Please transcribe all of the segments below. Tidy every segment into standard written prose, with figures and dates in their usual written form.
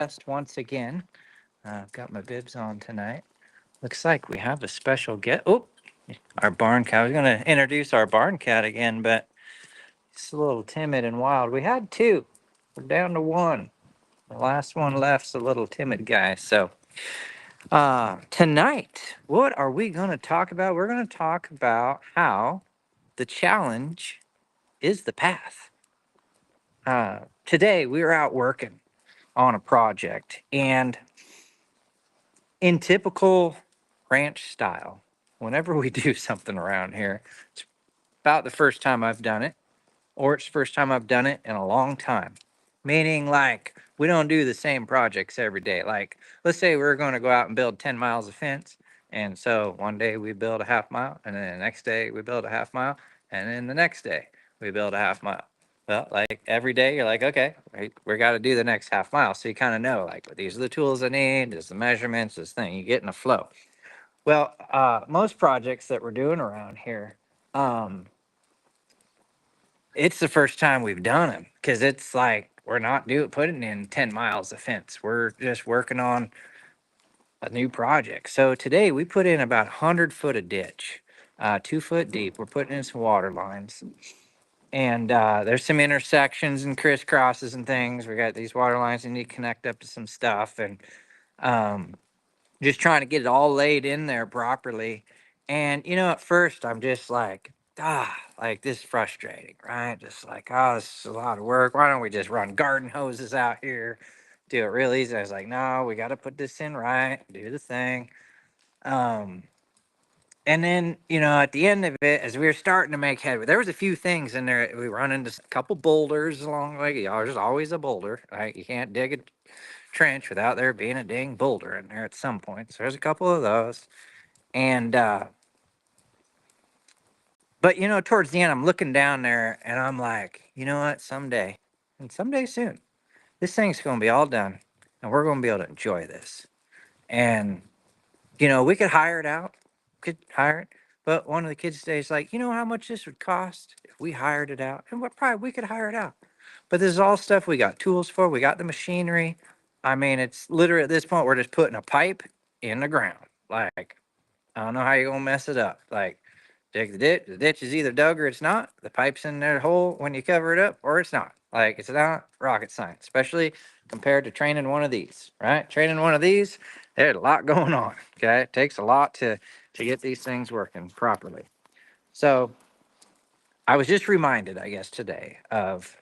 podcast once again. I've got my bibs on tonight. Looks like we have a special guest. Oh, our barn cat. I was going to introduce our barn cat again, but he's a little timid and wild. We had two. We're down to one. The last one left's a little timid guy. So tonight, what are we going to talk about? We're going to talk about how the challenge is the path. Today, we were out working on a project, and in typical ranch style, whenever we do something around here, it's about the first time I've done it, or it's the first time I've done it in a long time. Meaning, like, we don't do the same projects every day. Like, let's say we're going to go out and build 10 miles of fence. And so one day we build a half mile, and then the next day we build a half mile, and then the next day we build a half mile. Well, like every day you're like, okay, we got to do the next half mile. So you kind of know, like, these are the tools I need, this is the measurements, this thing. You get in a flow. Well, most projects that we're doing around here, um, it's the first time we've done them because it's like we're not putting in 10 miles of fence. We're just working on a new project. So today we put in about 100 foot of ditch, 2 foot deep. We're putting in some water lines. And there's some intersections and crisscrosses and things. We got these water lines that need to connect up to some stuff. And um, just trying to get it all laid in there properly. And at first I'm just like this is frustrating, right? Just like, oh, this is a lot of work. Why don't we just run garden hoses out here? Do it real easy. I was like, no, we got to put this in right, do the thing. Um, and then, at the end of it, as we were starting to make headway, there was a few things in there. We run into a couple boulders along the way. There's always a boulder, right? You can't dig a trench without there being a dang boulder in there at some point. So there's a couple of those. And but towards the end, I'm looking down there and I'm like, you know what? Someday, and someday soon, this thing's gonna be all done, and we're gonna be able to enjoy this. And we could hire it out, could hire it. But one of the kids today is like, you know how much this would cost if we hired it out? And what probably we could hire it out. But this is all stuff we got tools for. We got the machinery. I mean, it's literally at this point we're just putting a pipe in the ground. Like, I don't know how you're gonna mess it up. Like, dig the ditch. The ditch is either dug or it's not. The pipe's in that hole when you cover it up, or it's not. Like, it's not rocket science, especially compared to training one of these. Right? Training one of these, there's a lot going on. Okay, it takes a lot to get these things working properly. So I was just reminded, I guess, today of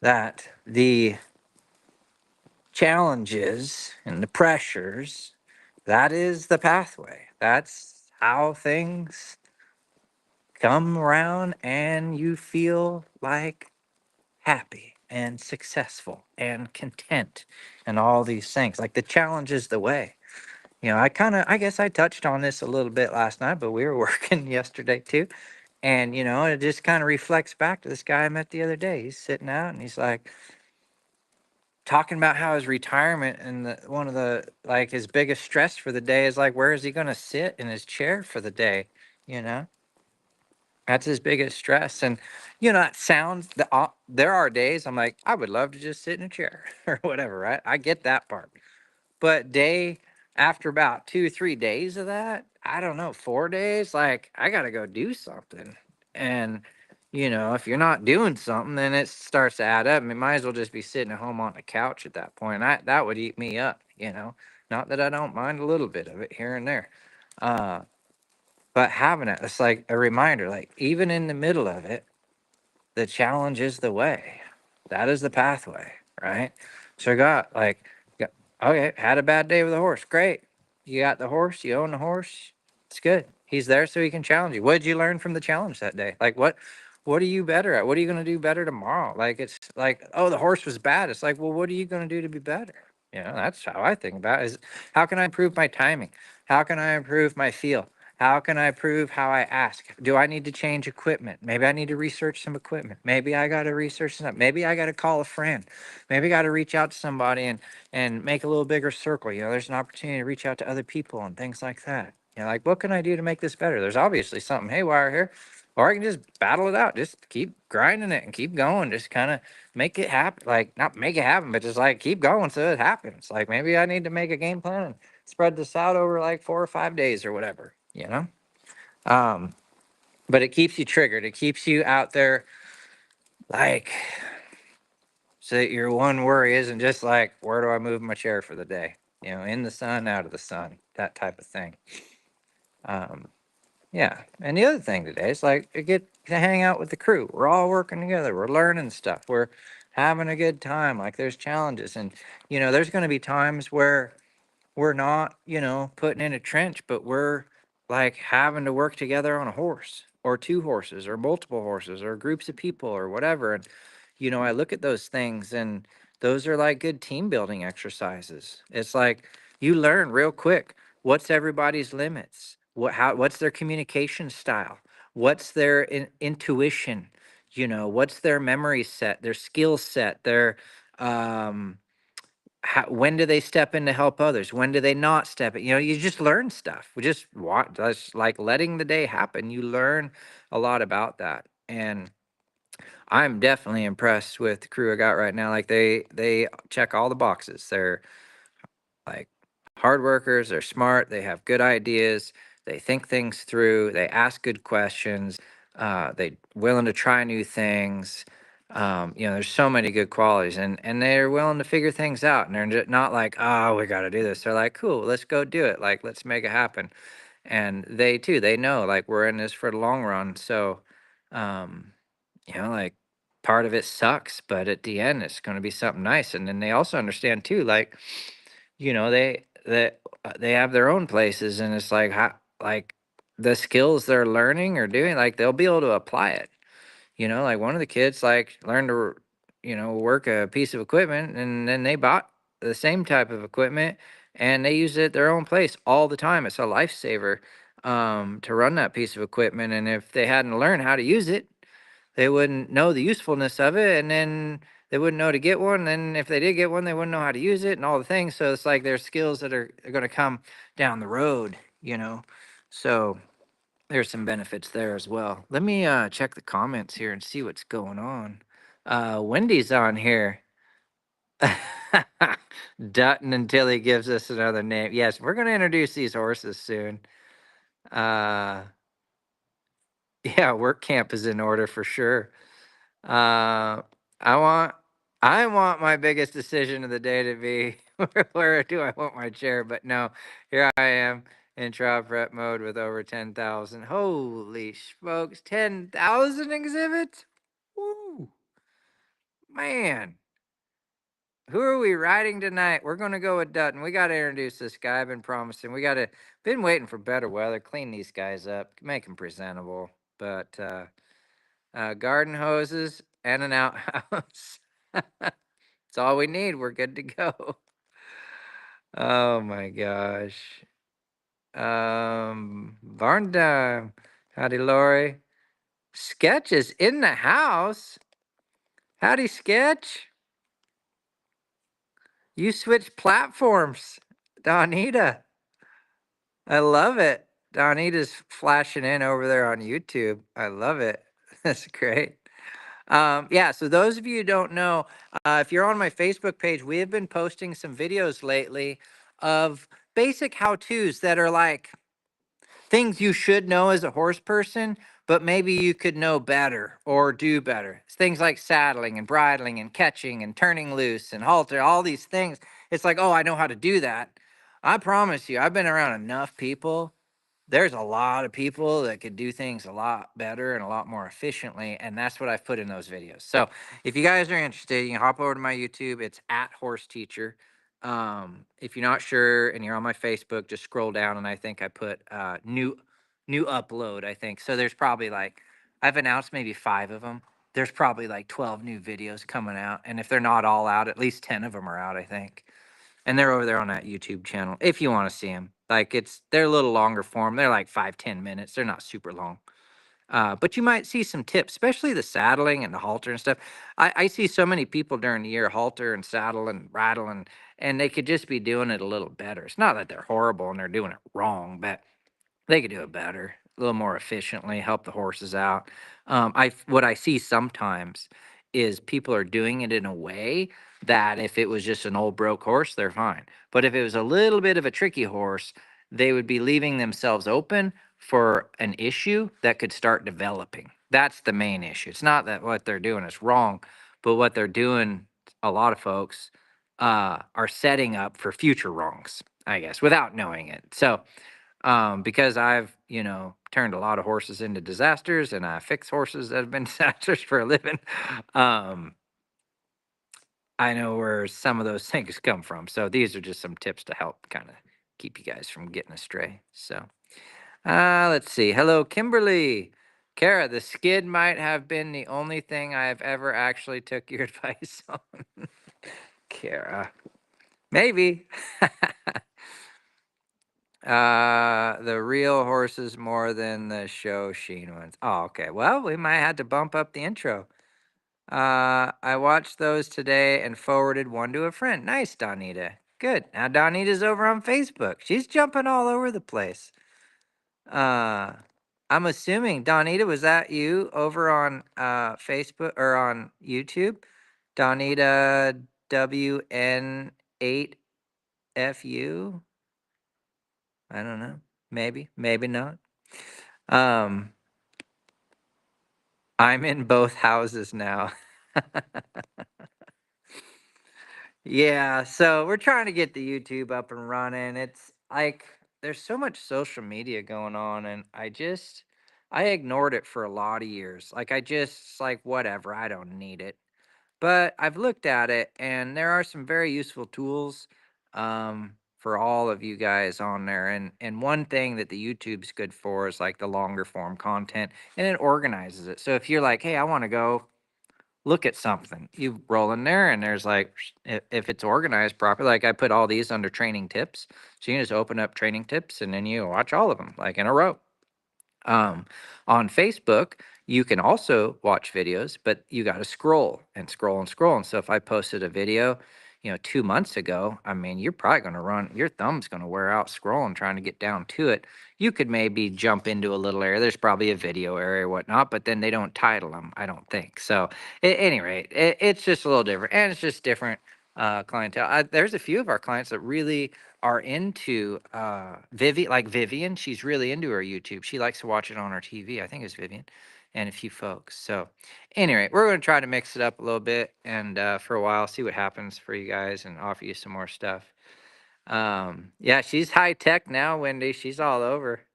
that the challenges and the pressures, that is the pathway. That's how things come around and you feel like happy and successful and content and all these things. Like the challenge is the way. I guess I touched on this a little bit last night, but we were working yesterday too. And, it just kind of reflects back to this guy I met the other day. He's sitting out and he's like, talking about how his retirement and one of the like his biggest stress for the day is like, where is he going to sit in his chair for the day? You know, that's his biggest stress. And it sounds there are days I'm like, I would love to just sit in a chair or whatever, right? I get that part. But after about 2 3 days of that, I don't know, 4 days, like I gotta go do something. And if you're not doing something, then it starts to add up. I mean, might as well just be sitting at home on the couch at that point. That would eat me up. Not that I don't mind a little bit of it here and there. Uh, but having it's like a reminder, like even in the middle of it, the challenge is the way. That is the pathway, right? So okay, had a bad day with the horse. Great. You got the horse, you own the horse. It's good. He's there so he can challenge you. What did you learn from the challenge that day? Like what are you better at? What are you gonna do better tomorrow? Like it's like, oh, the horse was bad. It's like, well, what are you gonna do to be better? That's how I think about it, is how can I improve my timing? How can I improve my feel? How can I improve how I ask? Do I need to change equipment? Maybe I need to research some equipment. Maybe I got to research some. Maybe I got to call a friend. Maybe I got to reach out to somebody and make a little bigger circle. There's an opportunity to reach out to other people and things like that. Like what can I do to make this better? There's obviously something haywire here. or I can just battle it out. Just keep grinding it and keep going. Just kind of make it happen. Like, not make it happen, but just like keep going so it happens. Like, maybe I need to make a game plan and spread this out over like 4 or 5 days or whatever, you know? Um, but it keeps you triggered. It keeps you out there, like, so that your one worry isn't just like, where do I move my chair for the day? You know, in the sun, out of the sun, that type of thing. Um, Yeah. And the other thing today is like to get to hang out with the crew. We're all working together. We're learning stuff. We're having a good time. Like, there's challenges. And, there's going to be times where we're not, putting in a trench, but we're like having to work together on a horse or two horses or multiple horses or groups of people or whatever. And, I look at those things, and those are like good team building exercises. It's like you learn real quick what's everybody's limits, what's their communication style, what's their intuition, what's their memory set, their skill set, their um when do they step in to help others? When do they not step in? You just learn stuff. We just want that's like letting the day happen. You learn a lot about that. And I'm definitely impressed with the crew I got right now. Like, they check all the boxes. They're like hard workers, they're smart, they have good ideas, they think things through, they ask good questions, they willing to try new things. There's so many good qualities, and they're willing to figure things out, and they're not like, oh, we got to do this. They're like, cool, let's go do it. Like, let's make it happen. And they know, like, we're in this for the long run. So, um, like, part of it sucks, but at the end, it's going to be something nice. And then they also understand too, like, they have their own places, and it's like, how, like, the skills they're learning or doing, like, they'll be able to apply it. Like, one of the kids like learned to work a piece of equipment, and then they bought the same type of equipment, and they use it at their own place all the time. It's a lifesaver, to run that piece of equipment. And if they hadn't learned how to use it, they wouldn't know the usefulness of it, and then they wouldn't know to get one. And if they did get one, they wouldn't know how to use it and all the things. So it's like there's skills that are going to come down the road. So there's some benefits there as well. Let me check the comments here and see what's going on. Wendy's on here. Dutton until he gives us another name. Yes, we're going to introduce these horses soon. Uh, yeah, work camp is in order for sure. Uh, I want I want my biggest decision of the day to be where do I want my chair? But no, here I am in trial prep mode with over 10,000. Holy smokes, 10,000 exhibits? Woo, man. Who are we riding tonight? We're gonna go with Dutton. We gotta introduce this guy. I've been promising. Been waiting for better weather. Clean these guys up, make them presentable. But garden hoses and an outhouse. That's all we need. We're good to go. Oh my gosh. Barn time. Howdy, Lori. Sketch is in the house. Howdy, Sketch. You switched platforms, Donita. I love it. Donita's flashing in over there on YouTube. I love it. That's great. Yeah, so those of you who don't know, if you're on my Facebook page, we have been posting some videos lately of basic how-tos that are like things you should know as a horse person, but maybe you could know better or do better. It's things like saddling and bridling and catching and turning loose and halter, all these things. It's like, oh, I know how to do that. I promise you, I've been around enough people. There's a lot of people that could do things a lot better and a lot more efficiently, and that's what I've put in those videos. So if you guys are interested, you can hop over to my YouTube. It's at Horse Teacher. If you're not sure and you're on my Facebook, just scroll down, and I think I put new upload, I think. So there's probably like, I've announced maybe 5 of them. There's probably like 12 new videos coming out, and if they're not all out, at least 10 of them are out, I think. And they're over there on that YouTube channel if you want to see them. Like, they're a little longer form. They're like 5-10 minutes. They're not super long. But you might see some tips, especially the saddling and the halter and stuff. I see so many people during the year halter and saddle and rattle, and they could just be doing it a little better. It's not that they're horrible and they're doing it wrong, but they could do it better. a little more efficiently, help the horses out. What I see sometimes is people are doing it in a way that if it was just an old broke horse, they're fine. But if it was a little bit of a tricky horse, they would be leaving themselves open for an issue that could start developing. That's the main issue. It's not that what they're doing is wrong, but what they're doing, a lot of folks are setting up for future wrongs, I guess, without knowing it. So, because I've, turned a lot of horses into disasters and I fix horses that have been disasters for a living, um, I know where some of those things come from. So these are just some tips to help kind of keep you guys from getting astray. So, let's see. Hello, Kimberly. Kara, the skid might have been the only thing I have ever actually took your advice on. Kara, maybe. The real horses more than the show sheen ones. Oh, okay. Well, we might have to bump up the intro. I watched those today and forwarded one to a friend. Nice, Donita. Good. Now Donita's over on Facebook. She's jumping all over the place. I'm assuming Donita, was that you over on Facebook or on YouTube? Donita WN8FU. I don't know. Maybe, maybe not. Um, I'm in both houses now. Yeah, so we're trying to get the YouTube up and running. It's like there's so much social media going on, and I ignored it for a lot of years. Like I just like whatever, I don't need it. But I've looked at it, and there are some very useful tools for all of you guys on there. And one thing that the YouTube's good for is like the longer form content, and it organizes it. So if you're like, hey, I want to go look at something, you roll in there, and there's like, if it's organized properly, like I put all these under training tips. So you can just open up training tips, and then you watch all of them like in a row. Um, on Facebook, you can also watch videos, but you got to scroll and scroll and scroll. And so if I posted a video, 2 months ago, I mean, you're probably going to your thumb's going to wear out scrolling, trying to get down to it. You could maybe jump into a little area. There's probably a video area or whatnot, but then they don't title them, I don't think. So at any rate, it's just a little different, and it's just different clientele. There's a few of our clients that really are into like Vivian. She's really into her YouTube. She likes to watch it on her TV. I think it's Vivian and a few folks. So anyway, we're going to try to mix it up a little bit and for a while see what happens for you guys and offer you some more stuff. Yeah, she's high tech now, Wendy. She's all over.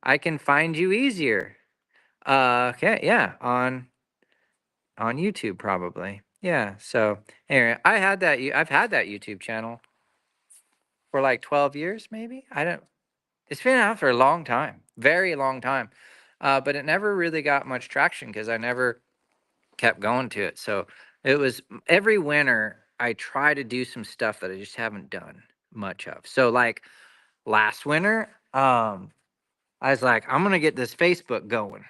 I can find you easier. Okay, yeah, on YouTube probably. Yeah. So anyway, I've had that YouTube channel for like 12 years, maybe. I don't It's been out for a long time, very long time. But it never really got much traction because I never kept going to it. So it was every winter I try to do some stuff that I just haven't done much of. So like last winter, I was like, I'm gonna get this Facebook going.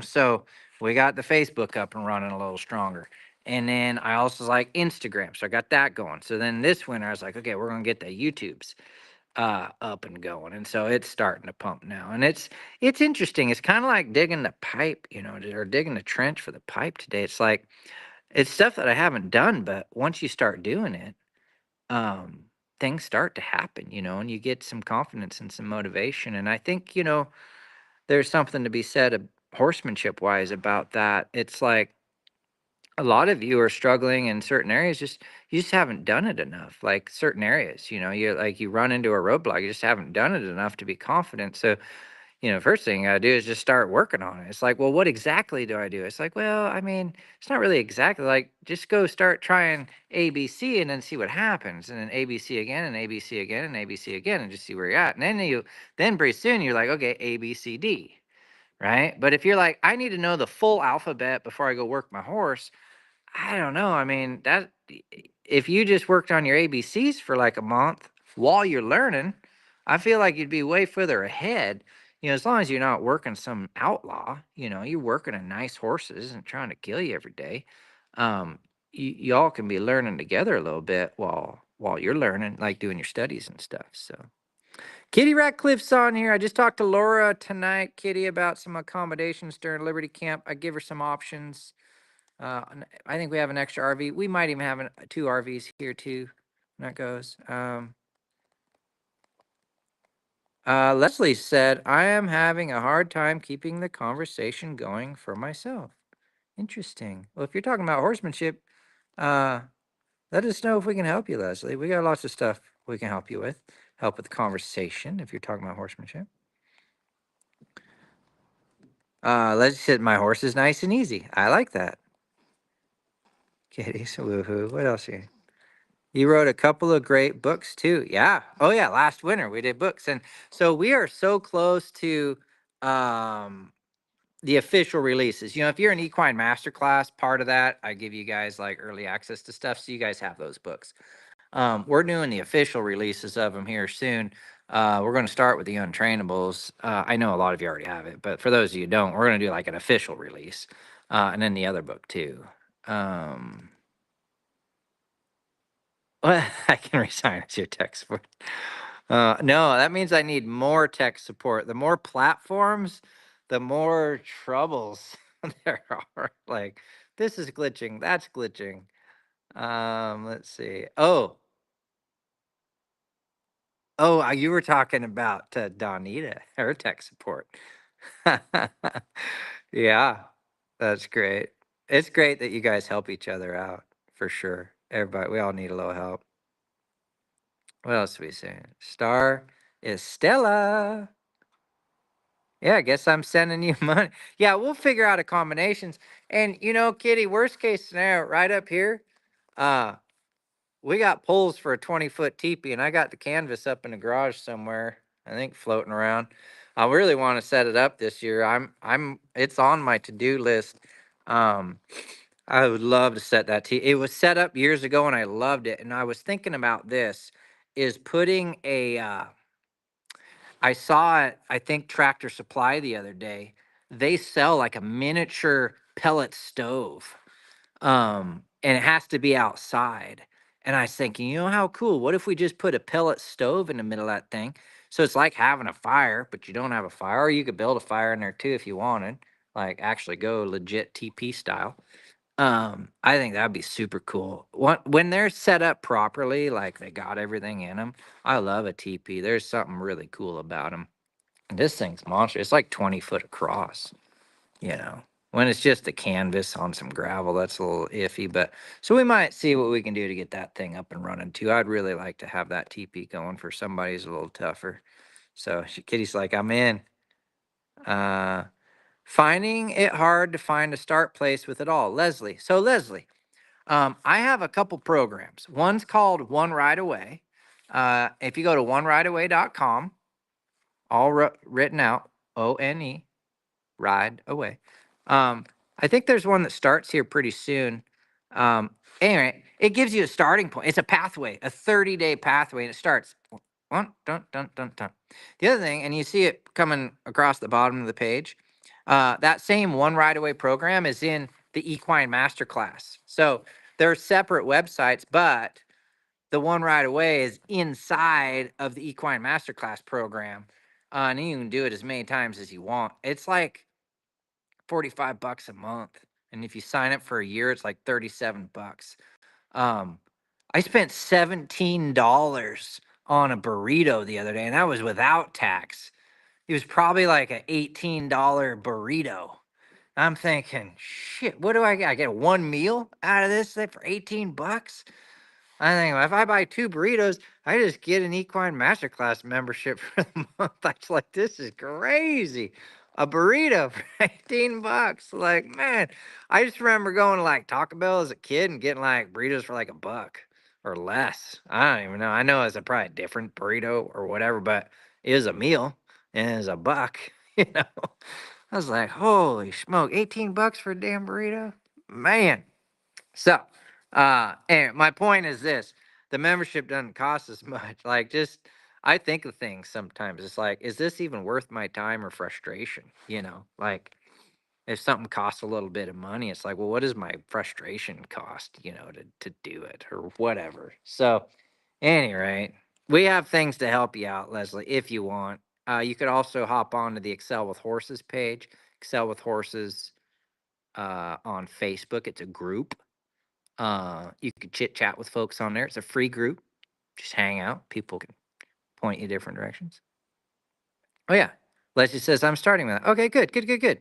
So we got the Facebook up and running a little stronger. And then I also like Instagram. So I got that going. So then this winter I was like, okay, we're gonna get the YouTubes up and going, and so it's starting to pump now, and it's interesting. It's kind of like digging the pipe, or digging the trench for the pipe today. It's like it's stuff that I haven't done, but once you start doing it, things start to happen, and you get some confidence and some motivation. And I think there's something to be said horsemanship wise about that. It's like a lot of you are struggling in certain areas, just you just haven't done it enough, like certain areas, you're like you run into a roadblock, you just haven't done it enough to be confident. So first thing I do is just start working on it. It's like, well, what exactly do I do? It's like, well, I mean, it's not really exactly like just go start trying ABC and then see what happens, and then ABC again and ABC again and ABC again, and just see where you're at. And then pretty soon you're like, okay, ABCD, right? But if you're like, I need to know the full alphabet before I go work my horse, I don't know. I mean, if you just worked on your ABCs for like a month while you're learning, I feel like you'd be way further ahead. As long as you're not working some outlaw, you're working on nice horses and trying to kill you every day. Um, y'all can be learning together a little bit while you're learning, like doing your studies and stuff. So Kitty Ratcliffe's on here. I just talked to Laura tonight, Kitty, about some accommodations during Liberty Camp. I give her some options. I think we have an extra RV. We might even have two RVs here too. When that goes. Leslie said, I am having a hard time keeping the conversation going for myself. Interesting. Well, if you're talking about horsemanship, uh, let us know if we can help you, Leslie. We got lots of stuff we can help you with. Help with the conversation if you're talking about horsemanship. Leslie said, my horse is nice and easy. I like that. Kitty, so woohoo. What else here? You wrote a couple of great books too. Yeah. Oh yeah. Last winter we did books. And so we are so close to um the official releases. If you're an equine masterclass, part of that, I give you guys like early access to stuff. So you guys have those books. We're doing the official releases of them here soon. We're going to start with the untrainables. I know a lot of you already have it, but for those of you who don't, we're going to do like an official release. And then the other book too. Well, I can resign as your tech support. No, that means I need more tech support. The more platforms, the more troubles there are. Like, this is glitching, that's glitching. Let's see. You were talking about Donita, her tech support. Yeah, that's great. It's great that you guys help each other out for sure. Everybody, we all need a little help. What else are we saying? Star is Stella. Yeah, I guess I'm sending you money. Yeah, we'll figure out accommodations. And Kitty, worst case scenario, right up here, uh, we got poles for a 20-foot teepee, and I got the canvas up in the garage somewhere, I think floating around. I really want to set it up this year. It's on my to-do list. Um, I would love to set that it was set up years ago and I loved it. And I was thinking about this is putting I saw it, I think Tractor Supply the other day. They sell like a miniature pellet stove. And it has to be outside. And I was thinking, how cool? What if we just put a pellet stove in the middle of that thing? So it's like having a fire, but you don't have a fire. Or you could build a fire in there too if you wanted. Like actually go legit TP style. I think that'd be super cool. When they're set up properly, like they got everything in them. I love a TP. There's something really cool about them. This thing's monster. It's like 20 foot across, you know. When it's just a canvas on some gravel, that's a little iffy. But so we might see what we can do to get that thing up and running too. I'd really like to have that TP going for somebody who's a little tougher. So Kitty's like, I'm in. Uh, Finding it hard to find a start place with it all. Leslie. So Leslie, I have a couple programs. One's called One Ride Away. If you go to onerideaway.com, all written out, ONE, ride away. I think there's one that starts here pretty soon. Um, anyway, it gives you a starting point. It's a pathway, a 30-day pathway, and it starts. Dun, dun, dun, dun. The other thing, and you see it coming across the bottom of the page, that same One Ride Away program is in the Equine Masterclass. So they're separate websites, but the One Ride Away is inside of the Equine Masterclass program. And you can do it as many times as you want. It's like $45 a month. And if you sign up for a year, it's like $37. Um, I spent $17 on a burrito the other day, and that was without tax. It was probably like an $18 burrito. I'm thinking, shit, what do I get? I get one meal out of this thing for $18? I think if I buy two burritos, I just get an Equine Masterclass membership for the month. I was like, this is crazy. A burrito for $18. Like, man, I just remember going to like Taco Bell as a kid and getting like burritos for like $1 or less. I don't even know. I know it's a probably different burrito or whatever, but it was a meal and it was $1, you know. I was like, holy smoke, $18 for a damn burrito? Man. So, and my point is this: the membership doesn't cost as much. Like, just I think of things sometimes. It's like, is this even worth my time or frustration? Like if something costs a little bit of money, it's like, well, what is my frustration cost? To do it or whatever. So, any rate, We have things to help you out, Leslie, if you want. You could also hop on to the Excel with Horses page, Excel with Horses on Facebook. It's a group. You could chit chat with folks on there. It's a free group. Just hang out. People can point you different directions. Oh yeah, Leslie says I'm starting with that. Okay, good, good, good, good.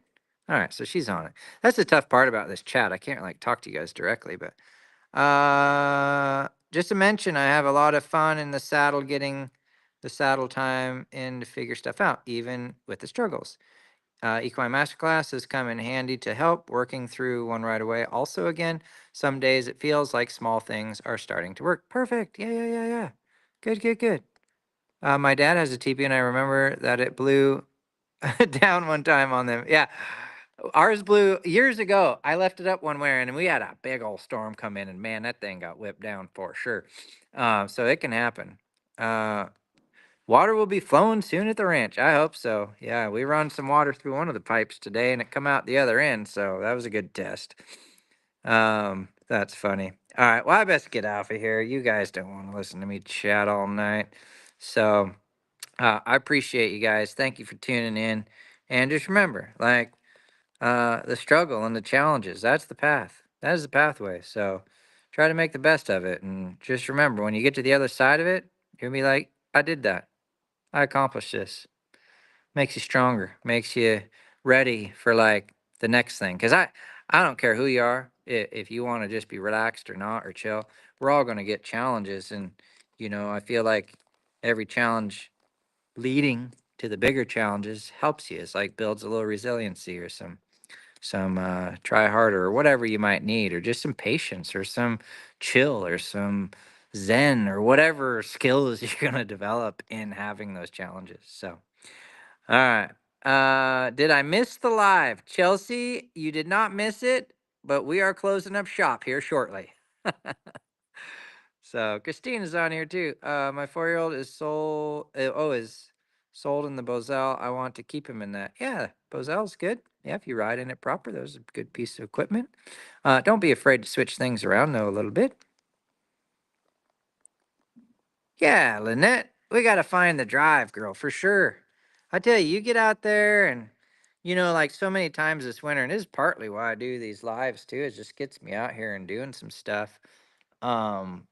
All right, so she's on it. That's the tough part about this chat. I can't like talk to you guys directly, but just to mention, I have a lot of fun in the saddle, getting the saddle time in to figure stuff out, even with the struggles. Equine Masterclass has come in handy to help working through one right away. Also, again, some days it feels like small things are starting to work. Perfect. Yeah, yeah, yeah, yeah. Good, good, good. My dad has a teepee, and I remember that it blew down one time on them. Yeah. Ours blew years ago. I left it up one way and we had a big old storm come in, and man, that thing got whipped down for sure. So it can happen. Uh, Water will be flowing soon at the ranch. I hope so. Yeah, we run some water through one of the pipes today and it come out the other end. So that was a good test. That's funny. All right. Well, I best get off of here. You guys don't want to listen to me chat all night. So I appreciate you guys. Thank you for tuning in. And just remember, like, the struggle and the challenges, that's the path. That is the pathway. So try to make the best of it. And just remember, when you get to the other side of it, you'll be like, I did that. I accomplished this. Makes you stronger, makes you ready for like the next thing. Cause I don't care who you are. If you want to just be relaxed or not or chill, we're all going to get challenges. And, I feel like every challenge leading to the bigger challenges helps you. It's like builds a little resiliency or some try harder or whatever you might need, or just some patience or some chill or some zen or whatever skills you're going to develop in having those challenges. So all right, did I miss the live? Chelsea, you did not miss it, but we are closing up shop here shortly. So Christine is on here too. My 4-year-old is sold in the Bozell. I want to keep him in that. Yeah, Bozell's good. Yeah, if you ride in it proper, those are a good piece of equipment. Don't be afraid to switch things around though a little bit. Yeah, Lynette, we got to find the drive, girl, for sure. I tell you, you get out there and, like so many times this winter, and this is partly why I do these lives too, it just gets me out here and doing some stuff. Um,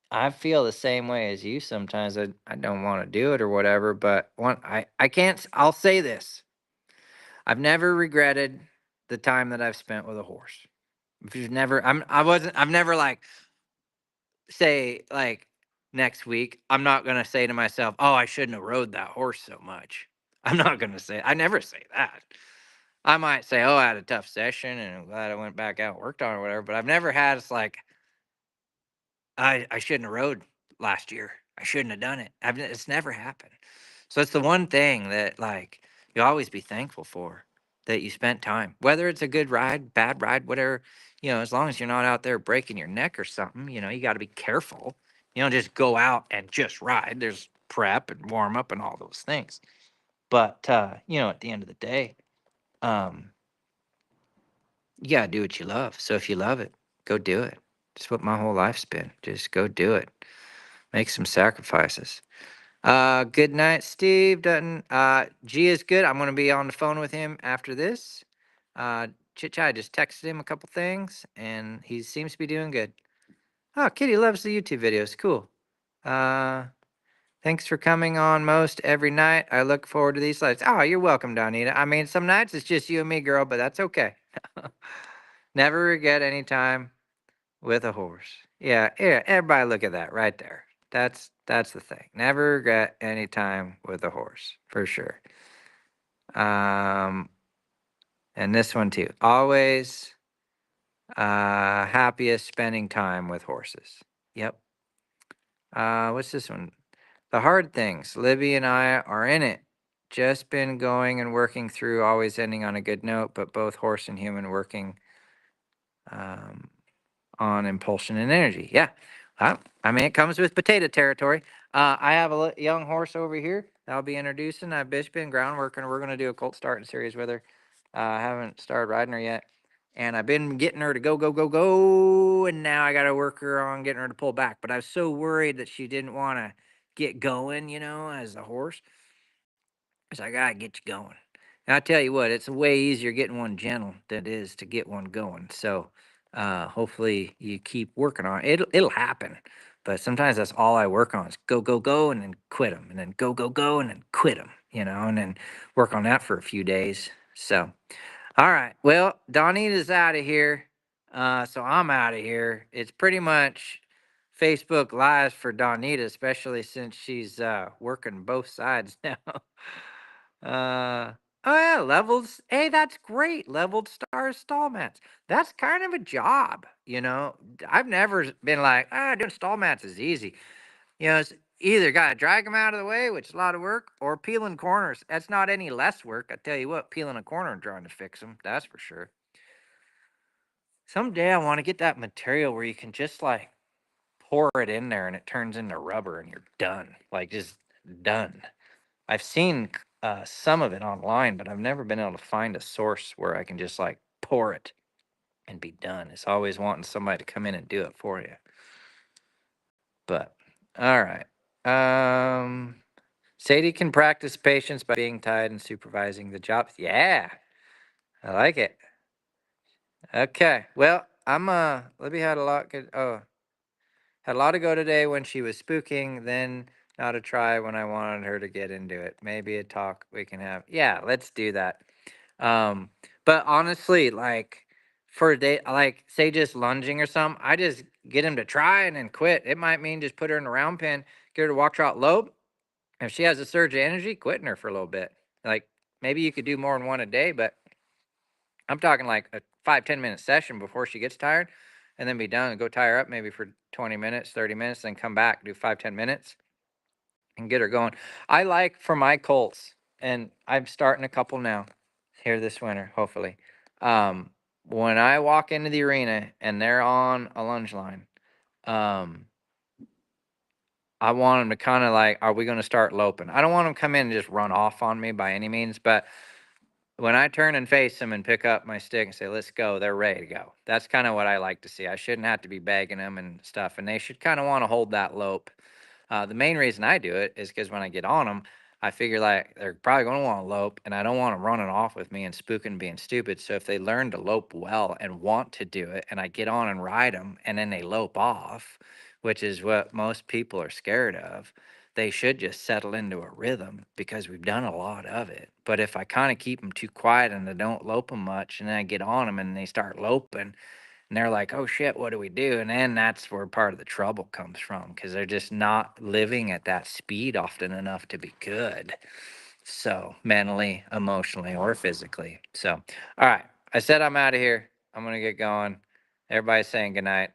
I feel the same way as you sometimes. I don't want to do it or whatever, but I can't, I'll say this. I've never regretted the time that I've spent with a horse. If you've never, I've never like, say like next week, I'm not gonna say to myself, "Oh, I shouldn't have rode that horse so much." I'm not gonna say. I never say that. I might say, "Oh, I had a tough session, and I'm glad I went back out and worked on it or whatever." But I've never had it's like I shouldn't have rode last year. I shouldn't have done it. It's never happened. So it's the one thing that like you always be thankful for that you spent time. Whether it's a good ride, bad ride, whatever, as long as you're not out there breaking your neck or something, you got to be careful. You don't just go out and just ride. There's prep and warm up and all those things. But at the end of the day, um, you gotta do what you love. So if you love it, go do it. That's what my whole life's been. Just go do it. Make some sacrifices. Good night, Steve Dutton. G is good. I'm gonna be on the phone with him after this. Chit Chat, I just texted him a couple things, and he seems to be doing good. Oh, Kitty loves the YouTube videos. Cool. Uh, Thanks for coming on most every night. I look forward to these slides. Oh, you're welcome, Donita. I mean, some nights it's just you and me, girl, but that's okay. Never regret any time with a horse. Yeah, yeah. Everybody, look at that right there. That's the thing. Never regret any time with a horse for sure. Um, and this one too. Always happiest spending time with horses. Yep. What's this one? The hard things. Libby and I are in it. Just been going and working through, always ending on a good note, but both horse and human working um, on impulsion and energy. Yeah. I mean, it comes with potato territory. I have a young horse over here that I'll be introducing. I've just been ground working. We're going to do a colt starting series with her. I haven't started riding her yet. And I've been getting her to go, go, go, go. And now I got to work her on getting her to pull back. But I was so worried that she didn't want to get going, as a horse. So I gotta get you going. And I tell you what, it's way easier getting one gentle than it is to get one going. So hopefully you keep working on it. It'll happen. But sometimes that's all I work on is go, go, go, and then quit them, and then go, go, go, and then quit them, and then work on that for a few days. So, all right. Well, Donita's out of here. So I'm out of here. It's pretty much Facebook Lives for Donita, especially since she's working both sides now. Uh, oh yeah, levels. Hey, that's great. Leveled star stall mats. That's kind of a job. I've never been like, doing stall mats is easy. It's either got to drag them out of the way, which is a lot of work, or peeling corners. That's not any less work. I tell you what, peeling a corner and trying to fix them, that's for sure. Someday I want to get that material where you can just like pour it in there and it turns into rubber and you're done. Like just done. I've seen some of it online, but I've never been able to find a source where I can just like pour it and be done. It's always wanting somebody to come in and do it for you. But all right. Sadie can practice patience by being tied and supervising the jobs. Yeah, I like it. Okay. Well, Libby had a lot good. Oh, had a lot to go today when she was spooking, then not a try when I wanted her to get into it. Maybe a talk we can have. Yeah, let's do that. Um, but honestly, like for a day, like say just lunging or something, I just get him to try and then quit. It might mean just put her in a round pen, get her to walk trot lope. If she has a surge of energy, quitting her for a little bit. Like maybe you could do more than one a day, but I'm talking like a 5-10 minute session before she gets tired, and then be done and go tie her up maybe for 20 minutes, 30 minutes, then come back, do 5-10 minutes and get her going. I like for my colts, and I'm starting a couple now here this winter, hopefully. Um, when I walk into the arena and they're on a lunge line, um, I want them to kind of like, are we going to start loping? I don't want them to come in and just run off on me by any means, but when I turn and face them and pick up my stick and say, let's go, they're ready to go. That's kind of what I like to see. I shouldn't have to be begging them and stuff, and they should kind of want to hold that lope. The main reason I do it is because when I get on them, I figure like they're probably going to want to lope, and I don't want them running off with me and spooking and being stupid. So if they learn to lope well and want to do it, and I get on and ride them, and then they lope off, which is what most people are scared of, they should just settle into a rhythm because we've done a lot of it. But if I kind of keep them too quiet and I don't lope them much, and then I get on them and they start loping, and they're like, oh shit, what do we do? And then that's where part of the trouble comes from because they're just not living at that speed often enough to be good. So, mentally, emotionally, or physically. So, all right. I said I'm out of here. I'm going to get going. Everybody's saying goodnight.